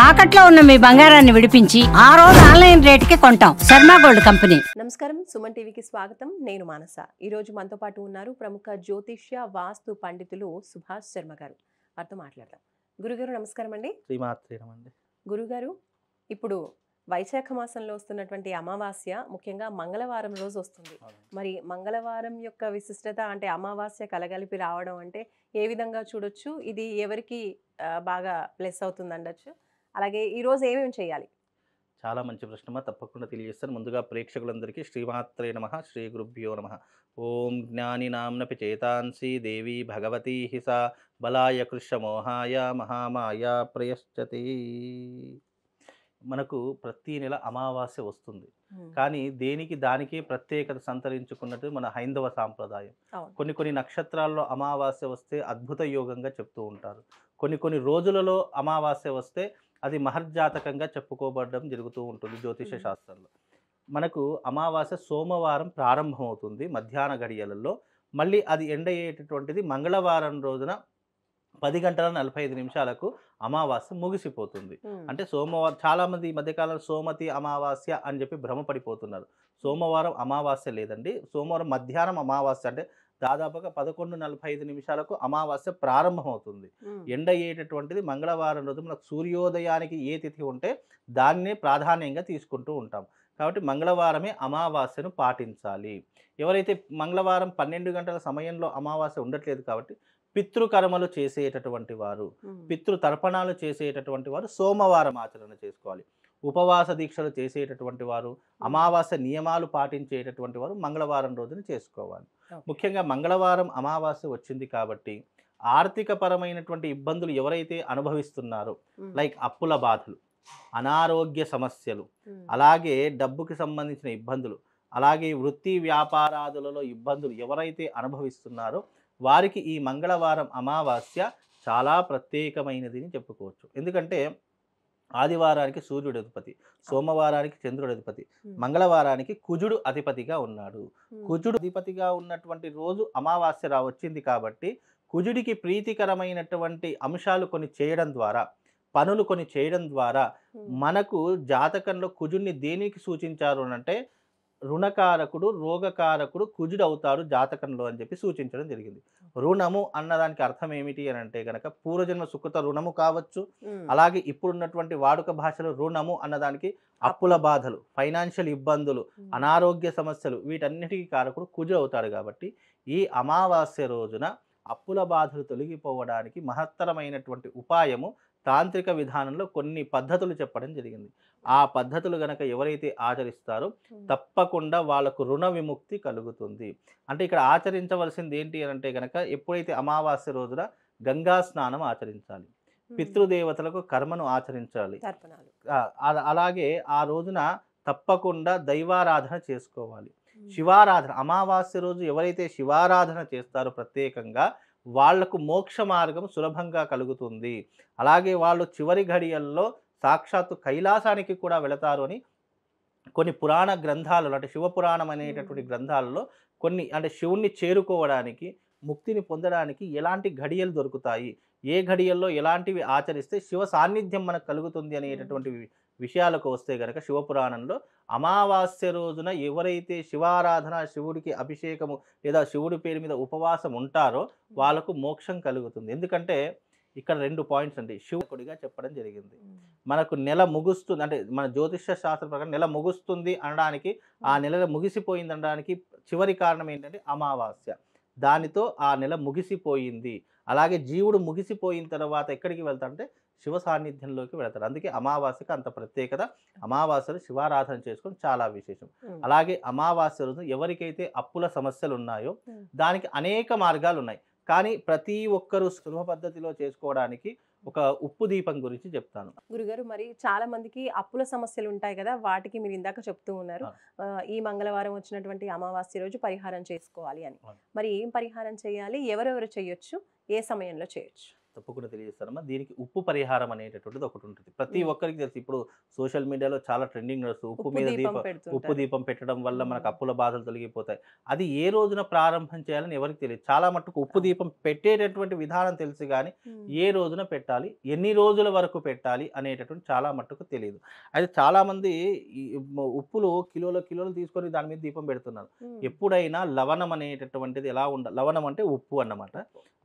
తాకట్లో ఉన్న మీ బంగారాన్ని విడిపించి ఆ రోజు ఆన్లైన్ రేటుకి కొంటాం. Sharma gold company. నమస్కారం, సుమన్ టీవీకి స్వాగతం. నేను మానస. ఈ రోజు మనతో పాటు ఉన్నారు ప్రముఖ జ్యోతిష్య వాస్తు పండితులు సుభాష్ శర్మ గారు. వారితో మాట్లాడదాం. గురుగారు నమస్కారం అండి. శ్రీమాత్రేనమండి. గురుగారు, ఇప్పుడు వైశాఖ మాసంలో వస్తున్నటువంటి అమావాస్య ముఖ్యంగా మంగళవారం రోజు వస్తుంది. మరి మంగళవారం యొక్క విశిష్టత అంటే అమావాస్య కలగలిపి రావడం అంటే ఏ విధంగా చూడొచ్చు? ఇది ఎవరికి బాగా ప్లస్ అవుతుంది అనొచ్చు? అలాగే ఈ రోజు ఏమేమి చేయాలి? చాలా మంచి ప్రశ్నమా, తప్పకుండా తెలియజేస్తాను. ముందుగా ప్రేక్షకులందరికీ శ్రీమాత్రే నమః, శ్రీ గురుభ్యో నమః. ఓం జ్ఞాని నామ్నపి చేతాంసి దేవి భగవతి హిసా బలాయ కృష్ణమోహాయ మహామాయ ప్రయశ్చతి. మనకు ప్రతి నెల అమావాస్య వస్తుంది, కానీ దేనికి దానికే ప్రత్యేకత సంతరించుకున్నట్టు మన హైందవ సాంప్రదాయం. కొన్ని నక్షత్రాల్లో అమావాస్య వస్తే అద్భుత యోగంగా చెప్తూ ఉంటారు. కొన్ని రోజులలో అమావాస్య వస్తే అది మహర్జాతకంగా చెప్పుకోబడడం జరుగుతూ ఉంటుంది జ్యోతిష శాస్త్రంలో. మనకు అమావాస్య సోమవారం ప్రారంభమవుతుంది మధ్యాహ్న గడియలలో. మళ్ళీ అది ఎండ్ అయ్యేటటువంటిది మంగళవారం రోజున 10:45 అమావాస్య ముగిసిపోతుంది. అంటే సోమవారం చాలామంది ఈ మధ్యకాలంలో సోమతి అమావాస్య అని చెప్పి భ్రమపడిపోతున్నారు. సోమవారం అమావాస్య లేదండి. సోమవారం మధ్యాహ్నం అమావాస్య, అంటే దాదాపుగా 11:45 అమావాస్య ప్రారంభమవుతుంది. ఎండ్ అయ్యేటటువంటిది మంగళవారం రోజు. మనకు సూర్యోదయానికి ఏ తిథి ఉంటే దాన్నే ప్రాధాన్యంగా తీసుకుంటూ ఉంటాం. కాబట్టి మంగళవారమే అమావాస్యను పాటించాలి. ఎవరైతే మంగళవారం 12 గంటల సమయంలో అమావాస్య ఉండట్లేదు కాబట్టి పితృకర్మలు చేసేటటువంటి వారు, పితృతర్పణాలు చేసేటటువంటి వారు సోమవారం ఆచరణ చేసుకోవాలి. ఉపవాస దీక్షలు చేసేటటువంటి వారు, అమావాస్య నియమాలు పాటించేటటువంటి వారు మంగళవారం రోజున చేసుకోవాలి. ముఖ్యంగా మంగళవారం అమావాస్య వచ్చింది కాబట్టి ఆర్థిక పరమైనటువంటి ఇబ్బందులు ఎవరైతే అనుభవిస్తున్నారో, లైక్ అప్పుల బాధలు, అనారోగ్య సమస్యలు, అలాగే డబ్బుకి సంబంధించిన ఇబ్బందులు, అలాగే వృత్తి వ్యాపారాదులలో ఇబ్బందులు ఎవరైతే అనుభవిస్తున్నారో వారికి ఈ మంగళవారం అమావాస్య చాలా ప్రత్యేకమైనది అని చెప్పుకోవచ్చు. ఎందుకంటే ఆదివారానికి సూర్యుడు అధిపతి, సోమవారానికి చంద్రుడు అధిపతి, మంగళవారానికి కుజుడు అధిపతిగా ఉన్నాడు. కుజుడు అధిపతిగా ఉన్నటువంటి రోజు అమావాస్య వచ్చింది కాబట్టి కుజుడికి ప్రీతికరమైనటువంటి అంశాలు కొన్ని చేయడం ద్వారా, పనులు కొన్ని చేయడం ద్వారా మనకు జాతకంలో కుజుడిని దేనికి సూచించారు అంటే రుణకారకుడు, రోగకారకుడు కుజుడు అవుతాడు జాతకంలో అని చెప్పి సూచించడం జరిగింది. రుణము అన్నదానికి అర్థం ఏమిటి అని అంటే కనుక పూర్వజన్మ సుకృత రుణము కావచ్చు. అలాగే ఇప్పుడున్నటువంటి వాడుక భాషలో రుణము అన్నదానికి అప్పుల బాధలు, ఫైనాన్షియల్ ఇబ్బందులు, అనారోగ్య సమస్యలు, వీటన్నిటికీ కారకుడు కుజుడు అవుతాడు. కాబట్టి ఈ అమావాస్య రోజున అప్పుల బాధలు తొలగిపోవడానికి మహత్తరమైనటువంటి ఉపాయము తాంత్రిక విధానంలో కొన్ని పద్ధతులు చెప్పడం జరిగింది. ఆ పద్ధతులు గనక ఎవరైతే ఆచరిస్తారో తప్పకుండా వాళ్ళకు రుణ విముక్తి కలుగుతుంది. అంటే ఇక్కడ ఆచరించవలసింది ఏంటి అని అంటే కనుక ఎప్పుడైతే అమావాస్య రోజున గంగా స్నానం ఆచరించాలి, పితృదేవతలకు కర్మను ఆచరించాలి, అలాగే ఆ రోజున తప్పకుండా దైవారాధన చేసుకోవాలి. శివారాధన, అమావాస్య రోజు ఎవరైతే శివారాధన చేస్తారో ప్రత్యేకంగా వాళ్లకు మోక్ష మార్గం సులభంగా కలుగుతుంది. అలాగే వాళ్ళు చివరి ఘడియల్లో సాక్షాత్తు కైలాసానికి కూడా వెళతారు అని కొన్ని పురాణ గ్రంథాలు, అంటే శివపురాణం అనేటటువంటి గ్రంథాలలో కొన్ని, అంటే శివుణ్ణి చేరుకోవడానికి, ముక్తిని పొందడానికి ఎలాంటి ఘడియలు దొరుకుతాయి, ఏ ఘడియల్లో ఎలాంటివి ఆచరిస్తే శివ సాన్నిధ్యం మనకు కలుగుతుంది అనేటటువంటి విషయాలకు వస్తే గనక శివపురాణంలో అమావాస్య రోజున ఎవరైతే శివారాధన, శివుడికి అభిషేకము లేదా శివుడి పేరు మీద ఉపవాసం ఉంటారో వాళ్ళకు మోక్షం కలుగుతుంది. ఎందుకంటే ఇక్కడ 2 పాయింట్స్ అండి శివుడిగా చెప్పడం జరిగింది. మనకు నెల ముగుస్తుంది, అంటే మన జ్యోతిష శాస్త్ర ప్రకారం నెల ముగుస్తుంది అనడానికి, ఆ నెల ముగిసిపోయింది అనడానికి చివరి కారణం ఏంటంటే అమావాస్య. దానితో ఆ నెల ముగిసిపోయింది. అలాగే జీవుడు ముగిసిపోయిన తర్వాత ఎక్కడికి వెళ్తాడంటే శివ సాన్నిధ్యంలోకి వెళతాడు. అందుకే అమావాస్యకు అంత ప్రత్యేకత. అమావాస్యను శివారాధన చేసుకోవడం చాలా విశేషం. అలాగే అమావాస్య రోజు ఎవరికైతే అప్పుల సమస్యలు ఉన్నాయో దానికి అనేక మార్గాలు ఉన్నాయి, కానీ ప్రతి ఒక్కరూ సులభ పద్ధతిలో చేసుకోవడానికి ఒక ఉప్పు దీపం గురించి చెప్తాను. గురుగారు, మరి చాలా మందికి అప్పుల సమస్యలు ఉంటాయి కదా, వాటికి మీరు ఇందాక చెప్తూ ఉన్నారు ఈ మంగళవారం వచ్చినటువంటి అమావాస్య రోజు పరిహారం చేసుకోవాలి అని. మరి ఏం పరిహారం చేయాలి, ఎవరెవరు చేయొచ్చు, ఏ సమయంలో చేయొచ్చు? తప్పకుండా తెలియజేస్తానమ్మా. దీనికి ఉప్పు పరిహారం అనేటటువంటిది ఒకటి ఉంటుంది. ప్రతి హ్మ్. ఒక్కరికి తెలుసు. ఇప్పుడు సోషల్ మీడియాలో చాలా ట్రెండింగ్ నడుస్తుంది. ఉప్పు ఉప్పు మీద దీపం ఉప్పు పెడుతుంటారు. దీపం పెట్టడం వల్ల హ్మ్. మనకు అప్పుల బాధలు తొలగిపోతాయి. అది ఏ రోజున ప్రారంభం చేయాలని ఎవరికీ తెలియదు. చాలా మట్టుకు ఉప్పు అవును. దీపం పెట్టేటటువంటి విధానం తెలుసు గానీ, హ్మ్. ఏ రోజున పెట్టాలి, ఎన్ని రోజుల వరకు పెట్టాలి అనేటటువంటి చాలా మట్టుకు తెలీదు. అయితే చాలామంది ఈ ఉప్పులు కిలోలు తీసుకొని దాని మీద దీపం పెడుతున్నారు. హ్మ్. ఎప్పుడైనా లవణం అనేటటువంటిది ఎలా లవణం అంటే ఉప్పు అన్నమాట.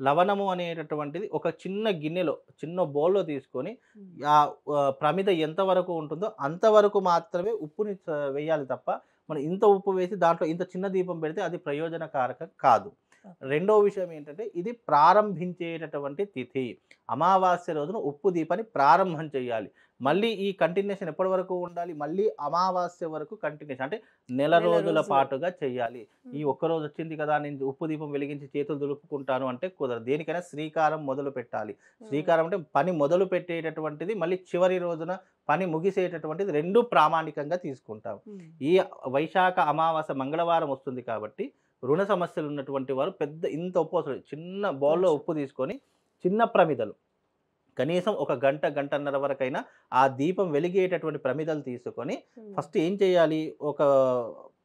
లవణము అనేటటువంటిది ఒక చిన్న గిన్నెలో, చిన్న బౌల్‌లో తీసుకొని హ్మ్. ప్రమిద ఎంత వరకు ఉంటుందో అంతవరకు మాత్రమే ఉప్పుని వేయాలి తప్ప, మనం ఇంత ఉప్పు వేసి దాంట్లో ఇంత చిన్న దీపం పెడితే అది ప్రయోజనకారకం కాదు. ఓకే. రెండో విషయం ఏంటంటే, ఇది ప్రారంభించేటటువంటి తిథి. అమావాస్య రోజున ఉప్పు దీపాన్ని ప్రారంభం చేయాలి. మళ్ళీ ఈ కంటిన్యూషన్ ఎప్పటి వరకు ఉండాలి? మళ్ళీ అమావాస్య వరకు కంటిన్యూషన్. అంటే నెల నెల రోజుల రోజులు. పాటుగా చేయాలి. ఈ హ్మ్. ఒక్కరోజు వచ్చింది కదా! నేను ఉప్పు దీపం వెలిగించి చేతులు దులుపుకుంటాను అంటే కుదరదు. దేనికైనా శ్రీకారం మొదలు పెట్టాలి. హ్మ్. శ్రీకారం అంటే పని మొదలు పెట్టేటటువంటిది, మళ్ళీ చివరి రోజున పని ముగిసేటటువంటిది 2 ప్రామాణికంగా తీసుకుంటాం. హ్మ్. ఈ వైశాఖ అమావాస్య మంగళవారం వస్తుంది కాబట్టి, రుణ సమస్యలు ఉన్నటువంటి వారు పెద్ద ఇంత ఉప్పు అవసరం లేదు. చిన్న బౌల్‌లో కొంచెం. ఉప్పు తీసుకొని, చిన్న ప్రమిదలు కనీసం ఒక గంట, గంటన్నర వరకైనా ఆ దీపం వెలిగేటటువంటి ప్రమిదలు తీసుకొని, హ్మ్. ఫస్ట్ ఏం చేయాలి? ఒక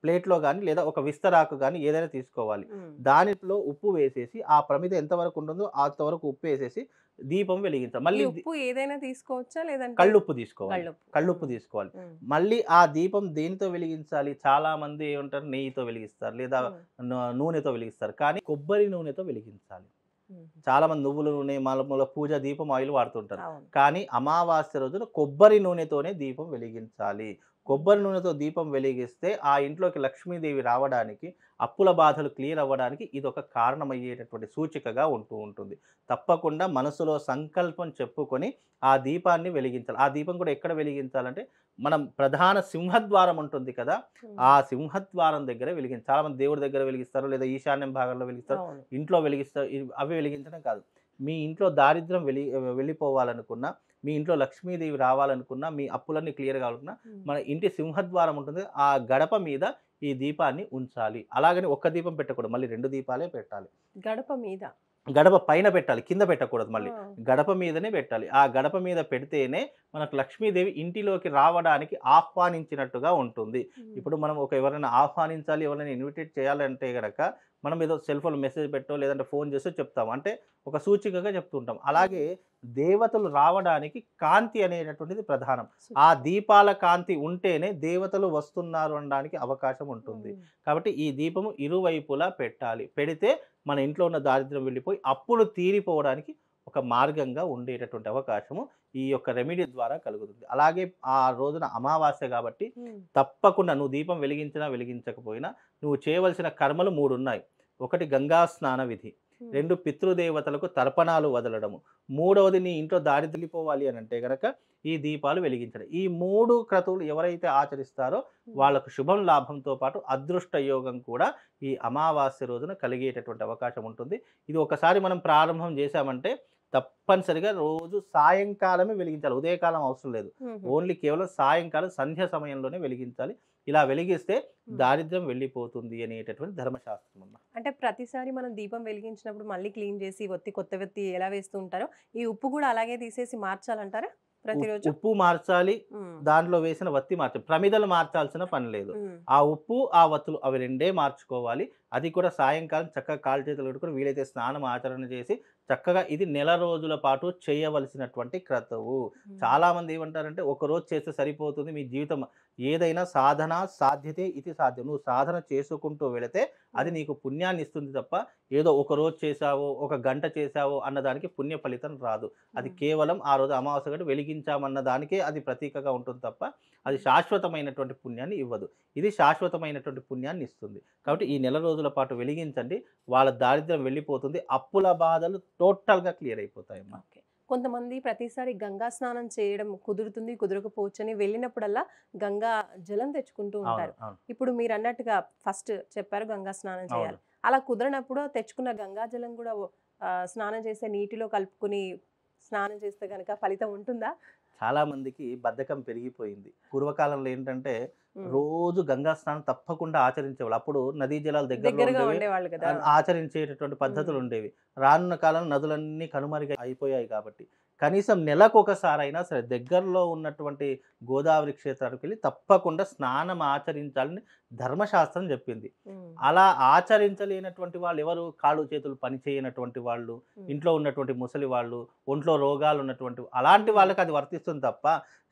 ప్లేట్‌లో గాని, లేదా ఒక విస్తరాకు గాని ఏదైనా తీసుకోవాలి. హ్మ్. దానిలో ఉప్పు వేసేసి, ఆ ప్రమిద ఎంతవరకు ఉంటుందో అంతవరకు ఉప్పేసేసి దీపం వెలిగించాలి. ఈ మళ్ళీ ఉప్పు ఏదైనా తీసుకోవచ్చా? లేదంటే కళ్ళుప్పు తీసుకోవాలి. కల్లుప్పు. కళ్ళుప్పు హ్మ్. తీసుకోవాలి. హ్మ్. మళ్ళీ ఆ దీపం దేనితో వెలిగించాలి? చాలామంది ఏమంటారు నెయ్యితో వెలిగిస్తారు. లేదా హ్మ్. నూనెతో వెలిగిస్తారు. కానీ కొబ్బరి నూనెతో వెలిగించాలి. హుహు. చాలామంది నువ్వుల నూనె, మాలమూల పూజ దీపం ఆయిల్ వాడుతుంటారు. అవును. కానీ అమావాస్య రోజున కొబ్బరి నూనెతోనే దీపం వెలిగించాలి. కొబ్బరి నూనెతో దీపం వెలిగిస్తే ఆ ఇంట్లోకి లక్ష్మీదేవి రావడానికి, అప్పుల బాధలు క్లియర్ అవ్వడానికి ఇదొక కారణమయ్యేటటువంటి సూచికగా ఉంటూ ఉంటుంది. తప్పకుండా మనసులో సంకల్పం చెప్పుకొని ఆ దీపాన్ని వెలిగించాలి. ఆ దీపం కూడా ఎక్కడ వెలిగించాలంటే, మనం ప్రధాన సింహద్వారం ఉంటుంది కదా! హ్మ్. ఆ సింహద్వారం దగ్గర వెలిగించాలి. చాలామంది దేవుడి దగ్గర వెలిగిస్తారు. లేదా ఈశాన్యం భాగంలో వెలిగిస్తారు. అవును. ఇంట్లో వెలిగిస్తారు. అవి వెలిగించడం కాదు. మీ ఇంట్లో దారిద్ర్యం వెళ్ళిపోవాలనుకున్నా, మీ ఇంట్లో లక్ష్మీదేవి రావాలనుకున్నా, మీ అప్పులన్నీ క్లియర్ కావాలనుకున్నా, హ్మ్. మన ఇంటి సింహద్వారం ఉంటుంది. ఆ గడప మీద ఈ దీపాన్ని ఉంచాలి. అలాగని ఒక్క దీపం పెట్టకూడదు. మళ్ళీ 2 దీపాలే పెట్టాలి. గడప మీద. గడప పైన పెట్టాలి. కింద పెట్టకూడదు మళ్ళీ. ఆ! గడప మీదనే పెట్టాలి. ఆ గడప మీద పెడితేనే మనకు లక్ష్మీదేవి ఇంటిలోకి రావడానికి ఆహ్వానించినట్టుగా ఉంటుంది. హ్మ్. ఇప్పుడు మనం ఎవరైనా ఆహ్వానించాలి, ఎవరైనా ఇన్విటేట్ చేయాలంటే గనక, మనం ఏదో సెల్ ఫోన్‌లో మెసేజ్ పెట్టో, లేదంటే ఫోన్ చేసో చెప్తాం. అంటే ఒక సూచికగా చెప్తుంటాం. అలాగే హ్మ్. దేవతలు రావడానికి కాంతి అనేటటువంటిది ప్రధానం. ఆ సూపర్. దీపాల కాంతి ఉంటేనే దేవతలు వస్తున్నారు అనడానికి అవకాశం ఉంటుంది. హ్మ్. కాబట్టి ఈ దీపము ఇరువైపులా పెట్టాలి. పెడితే మన ఇంట్లో ఉన్న దారిద్ర్యం వెళ్ళిపోయి అప్పులు తీరిపోవడానికి ఒక మార్గంగా ఉండేటటువంటి అవకాశము ఈ యొక్క రెమెడీ ద్వారా కలుగుతుంది. అలాగే ఆ రోజున అమావాస్య కాబట్టి హ్మ్. తప్పకుండా నువ్వు దీపం వెలిగించినా, వెలిగించకపోయినా నువ్వు చేయవలసిన కర్మలు 3 ఉన్నాయి. ఒకటి గంగా స్నాన విధి. హ్మ్. 2 పితృదేవతలకు తర్పణాలు వదలడము. మూడవది నీ ఇంట్లో దారిద్ర్యం వెళ్ళిపోవాలి అనంటే గనక ఈ దీపాలు వెలిగించడం. ఈ 3 క్రతువులు ఎవరైతే ఆచరిస్తారో హ్మ్. వాళ్ళకు శుభం లాభంతో పాటు అదృష్ట యోగం కూడా ఈ అమావాస్య రోజున కలిగేటటువంటి అవకాశం ఉంటుంది. ఇది ఒకసారి మనం ప్రారంభం చేశామంటే తప్పనిసరిగా రోజు సాయంకాలమే వెలిగించాలి. ఉదయకాలం అవసరం లేదు. హుహు. ఓన్లీ కేవలం సాయంకాలం సంధ్య సమయంలోనే వెలిగించాలి. ఇలా వెలిగిస్తే హ్మ్. దారిద్ర్యం వెళ్ళిపోతుంది అనేటటువంటి ధర్మశాస్త్రం అమ్మ. అంటే ప్రతిసారి మనం దీపం వెలిగించినప్పుడు మళ్ళీ క్లీన్ చేసి కొత్త ఒత్తి ఎలా వేస్తూ ఉంటారో, ఈ ఉప్పు గూడా అలాగే తీసేసి మార్చాలంటారా? ప్రతిరోజు? ఉప్పు మార్చాలి. హ్మ్. దాంట్లో వేసిన వత్తి మార్చాలి. ప్రమిదలు మార్చాల్సిన పని లేదు. హ్మ్. ఆ ఉప్పు, ఆ వత్తులు అవి రెండే మార్చుకోవాలి. అది కూడా సాయంకాలం చక్కగా కాళ్ళు చేతులు కడుక్కొని వీలైతే స్నానం ఆచరణ చేసి చక్కగా ఇది నెల రోజుల పాటు చేయవలసినటువంటి క్రతువు. హ్మ్. చాలామంది ఏమంటారంటే ఒకరోజు చేస్తే సరిపోతుంది. మీ జీవితం ఏదైనా సాధన సాధ్యతే ఇతి సాధ్యం. నువ్వు సాధన చేసుకుంటూ వెళితే అది హ్మ్. నీకు పుణ్యాన్ని ఇస్తుంది తప్ప ఏదో ఒకరోజు చేశావో, ఒక గంట చేశావో అన్నదానికి పుణ్య ఫలితం రాదు. అది హ్మ్. కేవలం ఆ రోజు అమావాస్య గంట వెలిగించామన్న దానికే అది ప్రతీకగా ఉంటుంది తప్ప, అది శాశ్వతమైనటువంటి పుణ్యాన్ని ఇవ్వదు. ఇది శాశ్వతమైనటువంటి పుణ్యాన్ని ఇస్తుంది. కాబట్టి ఈ నెల రోజుల పాటు వెలిగించండి. వాళ్ళ దారిద్ర్యం వెళ్ళిపోతుంది. అప్పుల బాధలు టోటల్‌గా క్లియర్ అయిపోతాయమ్మా. ఓకే. కొంతమంది ప్రతిసారి గంగా స్నానం చేయడం కుదురుతుంది, కుదరకపోవచ్చని వెళ్ళినప్పుడల్లా గంగా జలం తెచ్చుకుంటూ అవును. ఉంటారు. అవును. ఇప్పుడు మీరన్నట్టుగా ఫస్ట్ చెప్పారు గంగా స్నానం అవును. చేయాలి. అలా కుదరనప్పుడు తెచ్చుకున్న గంగా జలం గూడా స్నానం చేసే నీటిలో కలుపుకొని స్నానం చేస్తే గనక ఫలితం ఉంటుందా? చాలా మందికి బద్ధకం పెరిగిపోయింది. పూర్వకాలంలో ఏంటంటే రోజు గంగా స్నానం తప్పకుండా ఆచరించేవాళ్ళు. అప్పుడు నదీ జలాలు దగ్గరలో దగ్గరగా ఉండేవి. ఉండేవాళ్ళు కదా. ఆచరించేటటువంటి పద్ధతులు ఉండేవి. రానున్న కాలంలో నదులన్నీ కనుమరుగు అయిపోయాయి కాబట్టి కనీసం నెలకొకసారైనా సరే దగ్గరలో ఉన్నటువంటి గోదావరి క్షేత్రానికి వెళ్ళి తప్పకుండా స్నానం ఆచరించాలని ధర్మశాస్త్రం చెప్పింది. అలా ఆచరించలేనటువంటి వాళ్ళు ఎవరు? కాళ్ళు చేతులు పని చేయనటువంటి వాళ్ళు, ఇంట్లో ఉన్నటువంటి ముసలి వాళ్ళు, ఒంట్లో రోగాలు ఉన్నటువంటి అలాంటి వాళ్ళకి అది వర్తిస్తుంది తప్ప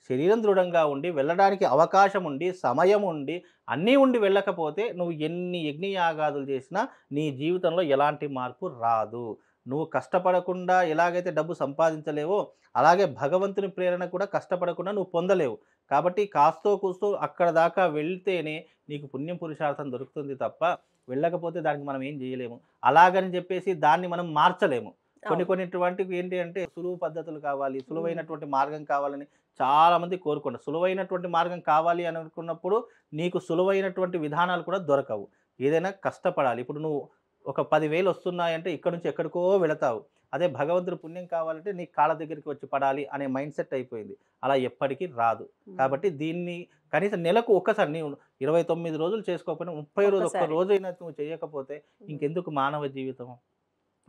శరీరం దృఢంగా ఉండి వెళ్ళడానికి అవకాశం ఉండి సమయం ఉండి అన్నీ ఉండి వెళ్ళకపోతే నువ్వు ఎన్ని యజ్ఞయాగాదులు చేసినా నీ జీవితంలో ఎలాంటి మార్పు రాదు. నువ్వు కష్టపడకుండా ఎలాగైతే డబ్బు సంపాదించలేవో అలాగే భగవంతుని ప్రేరణ కూడా కష్టపడకుండా నువ్వు పొందలేవు. కాబట్టి కాస్తో కూస్తో అక్కడ దాకా వెళ్తేనే నీకు పుణ్యం పురుషార్థం దొరుకుతుంది తప్ప వెళ్ళకపోతే దానికి మనం ఏం చేయలేము. అలాగని చెప్పేసి దాన్ని మనం మార్చలేము. కొన్నిటువంటివి ఏంటి అంటే సులువు పద్ధతులు కావాలి, సులువైనటువంటి మార్గం కావాలని చాలామంది కోరుకుంటారు. సులువైనటువంటి మార్గం కావాలి అని అనుకున్నప్పుడు నీకు సులువైనటువంటి విధానాలు కూడా దొరకవు. ఏదైనా కష్టపడాలి. ఇప్పుడు నువ్వు ఒక 10,000 వస్తున్నాయంటే ఇక్కడి నుంచి ఎక్కడికో వెళతావు. అదే భగవంతుడు పుణ్యం కావాలంటే నీ కాళ్ళ దగ్గరికి వచ్చి పడాలి అనే మైండ్ సెట్ అయిపోయింది. అలా ఎప్పటికీ రాదు. కాబట్టి దీన్ని కనీసం నెలకు ఒక్కసారి నీవు 29 రోజులు చేసుకోకపోయినా 30 రోజులు ఒక్క రోజైనా నువ్వు చేయకపోతే ఇంకెందుకు మానవ జీవితం?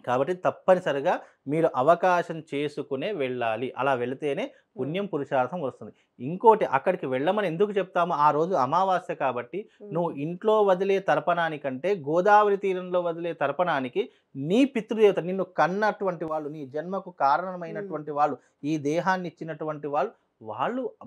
కాబట్టి తప్పనిసరిగా మీరు అవకాశం చేసుకునే వెళ్ళాలి. అలా వెళితేనే పుణ్యం పురుషార్థం వస్తుంది. ఇంకోటి అక్కడికి వెళ్ళమని ఎందుకు చెప్తామో ఆ రోజు అమావాస్య కాబట్టి నువ్వు ఇంట్లో వదిలే తర్పణానికంటే గోదావరి తీరంలో వదిలే తర్పణానికి నీ పితృదేవత నిన్ను కన్నటువంటి వాళ్ళు, నీ జన్మకు కారణమైనటువంటి వాళ్ళు, ఈ దేహాన్ని ఇచ్చినటువంటి వాళ్ళు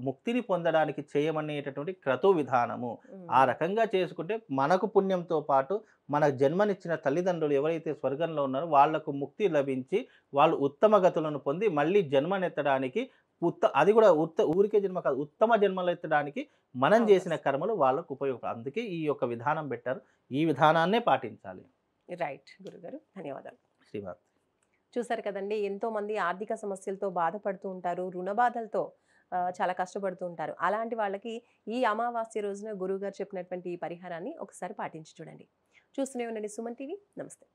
ముక్తిని పొందడానికి చేయమనేటటువంటి క్రతు విధానము. ఆ రకంగా చేసుకుంటే మనకు పుణ్యంతో పాటు మన జన్మనిచ్చిన తల్లిదండ్రులు ఎవరైతే స్వర్గంలో ఉన్నారో వాళ్లకు ముక్తి లభించి వాళ్ళు ఉత్తమ గతులను పొంది మళ్ళీ జన్మనెత్తడానికి అది కూడా ఊరికే జన్మ కాదు, ఉత్తమ జన్మలు ఎత్తడానికి మనం చేసిన కర్మలు వాళ్ళకు ఉపయోగపడతాయి. అందుకే ఈ యొక్క విధానం పెట్టారు. ఈ విధానాన్నే పాటించాలి. రైట్ గురుగారు, ధన్యవాదాలు. శ్రీవారి చూసారు కదండి, ఎంతో మంది ఆర్థిక సమస్యలతో బాధపడుతూ ఉంటారు, రుణ బాధలతో చాలా కష్టపడుతూ ఉంటారు. అలాంటి వాళ్ళకి ఈ అమావాస్య రోజున గురువుగారు చెప్పినటువంటి ఈ పరిహారాన్ని ఒకసారి పాటించి చూడండి. చూస్తూనే ఉండండి సుమన్ టీవీ. నమస్తే.